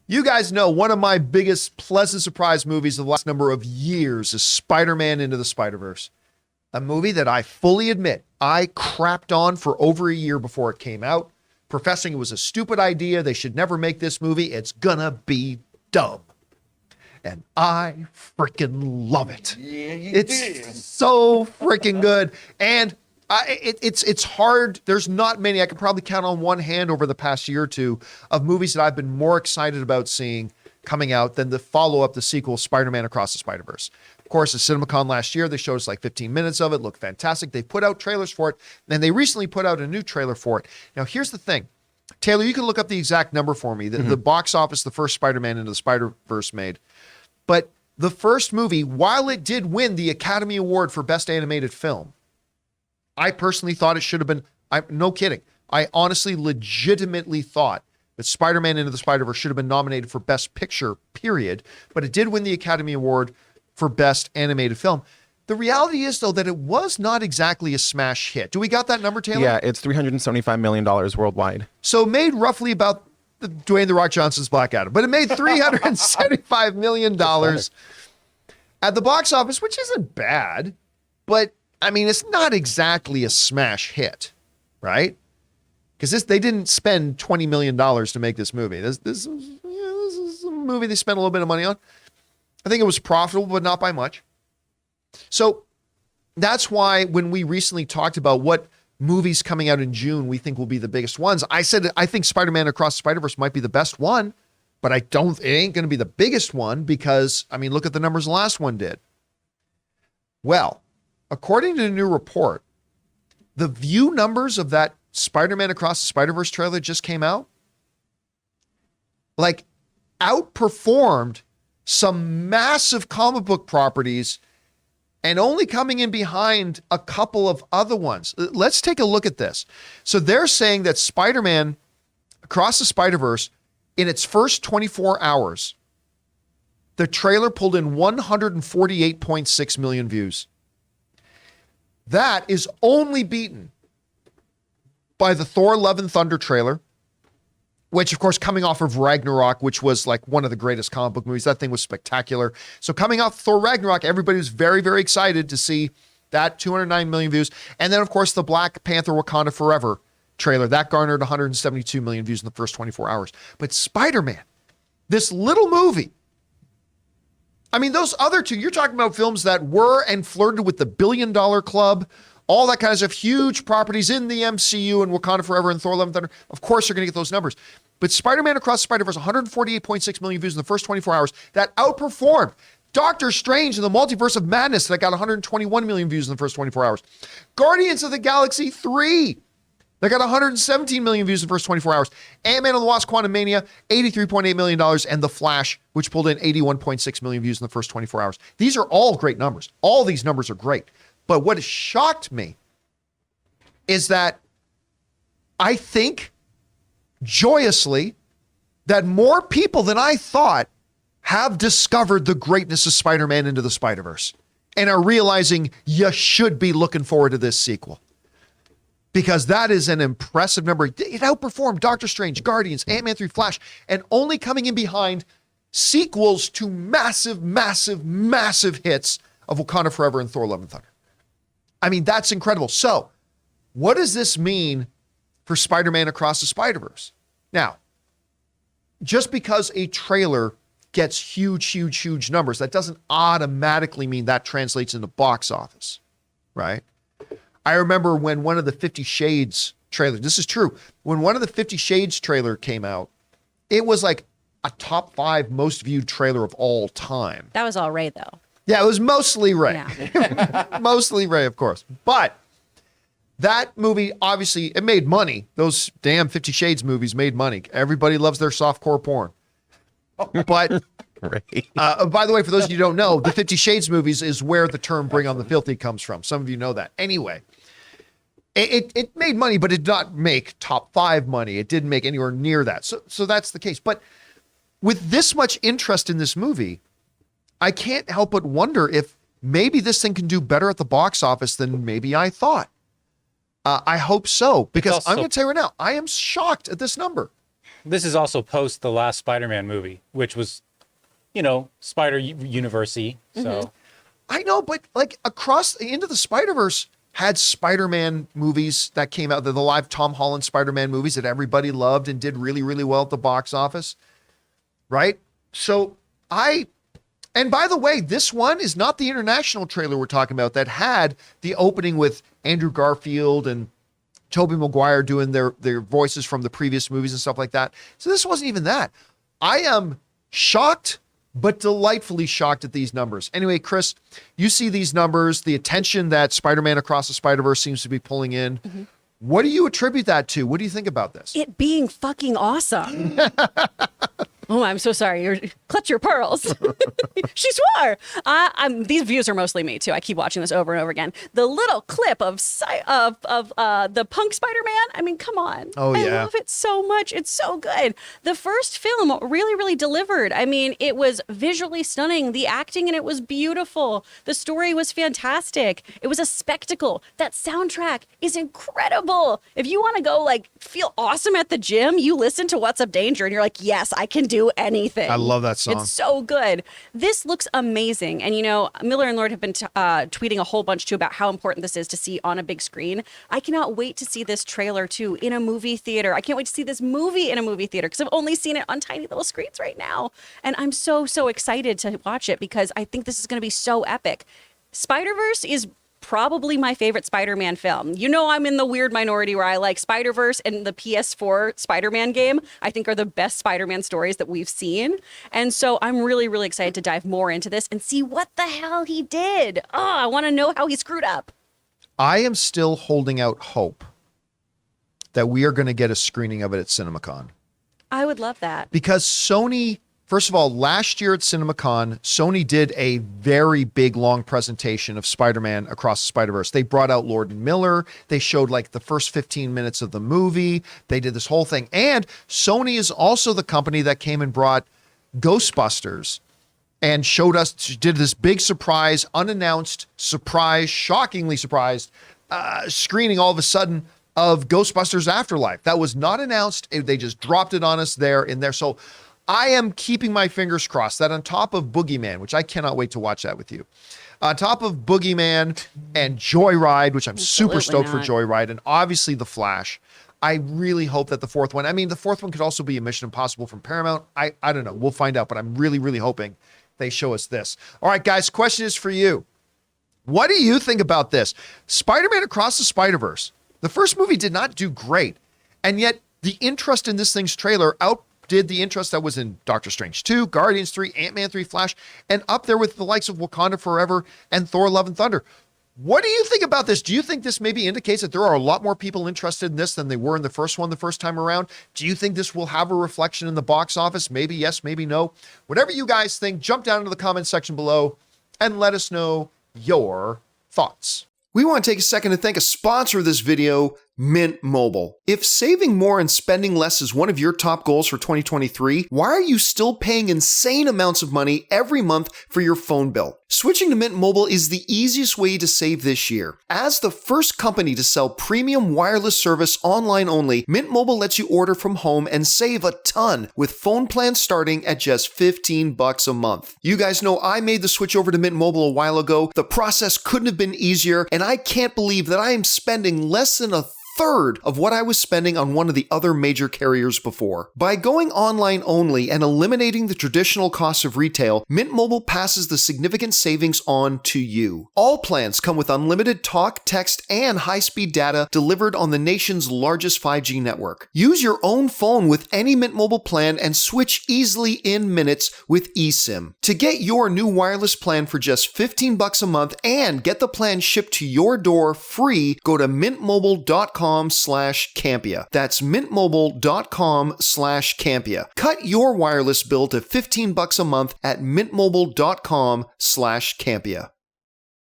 You guys know one of my biggest pleasant surprise movies of the last number of years is Spider-Man Into the Spider-Verse. A movie that I fully admit I crapped on for over a year before it came out, professing it was a stupid idea. They should never make this movie. It's gonna be dumb. And I freaking love it. Yeah, It's so freaking good. And it's hard. There's not many. I could probably count on one hand over the past year or two of movies that I've been more excited about seeing coming out than the follow-up, the sequel, Spider-Man Across the Spider-Verse. Of course, at CinemaCon last year, they showed us like 15 minutes of it. Looked fantastic. They put out trailers for it, and they recently put out a new trailer for it. Now, here's the thing. Taylor, you can look up the exact number for me. The box office, the first Spider-Man Into the Spider-Verse made. But the first movie, while it did win the Academy Award for Best Animated Film, I personally thought it should have been, no kidding. I honestly, legitimately thought that Spider-Man Into the Spider-Verse should have been nominated for Best Picture, period. But it did win the Academy Award for Best Animated Film. The reality is, though, that it was not exactly a smash hit. Do we got that number, Taylor? Yeah, it's $375 million worldwide. So it made roughly about Dwayne "The Rock" Johnson's Black Adam, but it made $375 million at the box office, which isn't bad, but I mean, it's not exactly a smash hit, right? Because they didn't spend $20 million to make this movie. This is a movie they spent a little bit of money on. I think it was profitable, but not by much. So that's why when we recently talked about what movies coming out in June we think will be the biggest ones, I said I think Spider-Man Across the Spider-Verse might be the best one, but it ain't going to be the biggest one because, I mean, look at the numbers the last one did. Well, according to a new report, the view numbers of that Spider-Man Across the Spider-Verse trailer just came out, like, outperformed some massive comic book properties and only coming in behind a couple of other ones. Let's take a look at this. So they're saying that Spider-Man Across the Spider-Verse, in its first 24 hours, the trailer pulled in 148.6 million views. That is only beaten by the Thor Love and Thunder trailer, which, of course, coming off of Ragnarok, which was like one of the greatest comic book movies. That thing was spectacular. So coming off Thor Ragnarok, everybody was very, very excited to see that 209 million views. And then, of course, the Black Panther Wakanda Forever trailer, that garnered 172 million views in the first 24 hours. But Spider-Man, this little movie, I mean, those other two, you're talking about films that were and flirted with the $1 billion club, all that kind of stuff, huge properties in the MCU and Wakanda Forever and Thor Love and Thunder. Of course, you're going to get those numbers. But Spider-Man Across the Spider-Verse, 148.6 million views in the first 24 hours. That outperformed Doctor Strange in the Multiverse of Madness that got 121 million views in the first 24 hours. Guardians of the Galaxy 3 that got 117 million views in the first 24 hours. Ant-Man and the Wasp: Quantumania, $83.8 million. And The Flash, which pulled in 81.6 million views in the first 24 hours. These are all great numbers. All these numbers are great. But what has shocked me is that I think joyously that more people than I thought have discovered the greatness of Spider-Man Into the Spider-Verse and are realizing you should be looking forward to this sequel. Because that is an impressive number. It outperformed Doctor Strange, Guardians, Ant-Man 3, Flash, and only coming in behind sequels to massive, massive, massive hits of Wakanda Forever and Thor Love and Thunder. I mean, that's incredible. So, what does this mean for Spider-Man Across the Spider-Verse? Now, just because a trailer gets huge, huge, huge numbers, that doesn't automatically mean that translates into box office, right? I remember when one of the 50 Shades trailers, this is true, when one of the 50 Shades trailer came out, it was like a top 5 most viewed trailer of all time. That was all Ray, though. Yeah, it was mostly Ray. Yeah. Mostly Ray, of course. But that movie, obviously, it made money. Those damn 50 Shades movies made money. Everybody loves their softcore porn. But, by the way, for those of you who don't know, the 50 Shades movies is where the term Bring on the Filthy comes from. Some of you know that. Anyway, it made money, but it did not make top 5 money. It didn't make anywhere near that. So that's the case. But with this much interest in this movie, I can't help but wonder if maybe this thing can do better at the box office than maybe I thought. I hope so, because I'm going to tell you right now, I am shocked at this number. this is also post the last Spider-Man movie, which was, Spider-Universe-y. So I know, but like across Into the Spider-Verse had Spider-Man movies that came out, the live Tom Holland Spider-Man movies that everybody loved and did really, really well at the box office, right? So and by the way, this one is not the international trailer we're talking about that had the opening with Andrew Garfield and Tobey Maguire doing their voices from the previous movies and stuff like that. So this wasn't even that. I am shocked, but delightfully shocked at these numbers. Anyway, Chris, you see these numbers, the attention that Spider-Man Across the Spider-Verse seems to be pulling in. Mm-hmm. What do you attribute that to? What do you think about this? It being fucking awesome. Oh, I'm so sorry. Clutch your pearls. She swore. These views are mostly me too. I keep watching this over and over again. The little clip of the punk Spider-Man. I mean, come on. Oh yeah. I love it so much. It's so good. The first film really, really delivered. I mean, it was visually stunning. The acting in it was beautiful. The story was fantastic. It was a spectacle. That soundtrack is incredible. If you want to go feel awesome at the gym, you listen to What's Up Danger and you're like, yes, I can do anything. I love that song. It's so good. This looks amazing. And Miller and Lord have been tweeting a whole bunch too about how important this is to see on a big screen. I cannot wait to see this trailer too in a movie theater. I can't wait to see this movie in a movie theater because I've only seen it on tiny little screens right now. And I'm so excited to watch it because I think this is going to be so epic. Spider-Verse is probably my favorite Spider-Man film. I'm in the weird minority where I like Spider-Verse and the PS4 Spider-Man game, I think are the best Spider-Man stories that we've seen. And so I'm really, really excited to dive more into this and see what the hell he did. Oh, I want to know how he screwed up. I am still holding out hope that we are going to get a screening of it at CinemaCon. I would love that. Because Sony, first of all, last year at CinemaCon, Sony did a very big, long presentation of Spider-Man Across the Spider-Verse. They brought out Lord and Miller. They showed the first 15 minutes of the movie. They did this whole thing. And Sony is also the company that came and brought Ghostbusters and showed us, did this big surprise, unannounced surprise, shockingly surprised screening all of a sudden of Ghostbusters Afterlife. That was not announced. They just dropped it on us in there. So I am keeping my fingers crossed that on top of Boogeyman, which I cannot wait to watch that with you, on top of Boogeyman and Joyride, which I'm super stoked for Joyride, and obviously The Flash, I really hope that the fourth one could also be a Mission Impossible from Paramount. I don't know. We'll find out, but I'm really, really hoping they show us this. All right, guys, question is for you. What do you think about this? Spider-Man Across the Spider-Verse. The first movie did not do great, and yet the interest in this thing's trailer outdid the interest that was in Doctor Strange 2, Guardians 3, Ant-Man 3, Flash, and up there with the likes of Wakanda Forever and Thor Love and Thunder. What do you think about this? Do you think this maybe indicates that there are a lot more people interested in this than they were in the first one the first time around? Do you think this will have a reflection in the box office? Maybe yes, maybe no. Whatever you guys think, jump down into the comment section below and let us know your thoughts. We want to take a second to thank a sponsor of this video, Mint Mobile. If saving more and spending less is one of your top goals for 2023, why are you still paying insane amounts of money every month for your phone bill? Switching to Mint Mobile is the easiest way to save this year. As the first company to sell premium wireless service online only, Mint Mobile lets you order from home and save a ton with phone plans starting at just $15 a month. You guys know I made the switch over to Mint Mobile a while ago. The process couldn't have been easier, and I can't believe that I am spending less than a third of what I was spending on one of the other major carriers before. By going online only and eliminating the traditional costs of retail, Mint Mobile passes the significant savings on to you. All plans come with unlimited talk, text, and high-speed data delivered on the nation's largest 5G network. Use your own phone with any Mint Mobile plan and switch easily in minutes with eSIM. To get your new wireless plan for just $15 a month and get the plan shipped to your door free, go to mintmobile.com/Campea. That's mintmobile.com/Campea. Cut your wireless bill to $15 a month at mintmobile.com/Campea.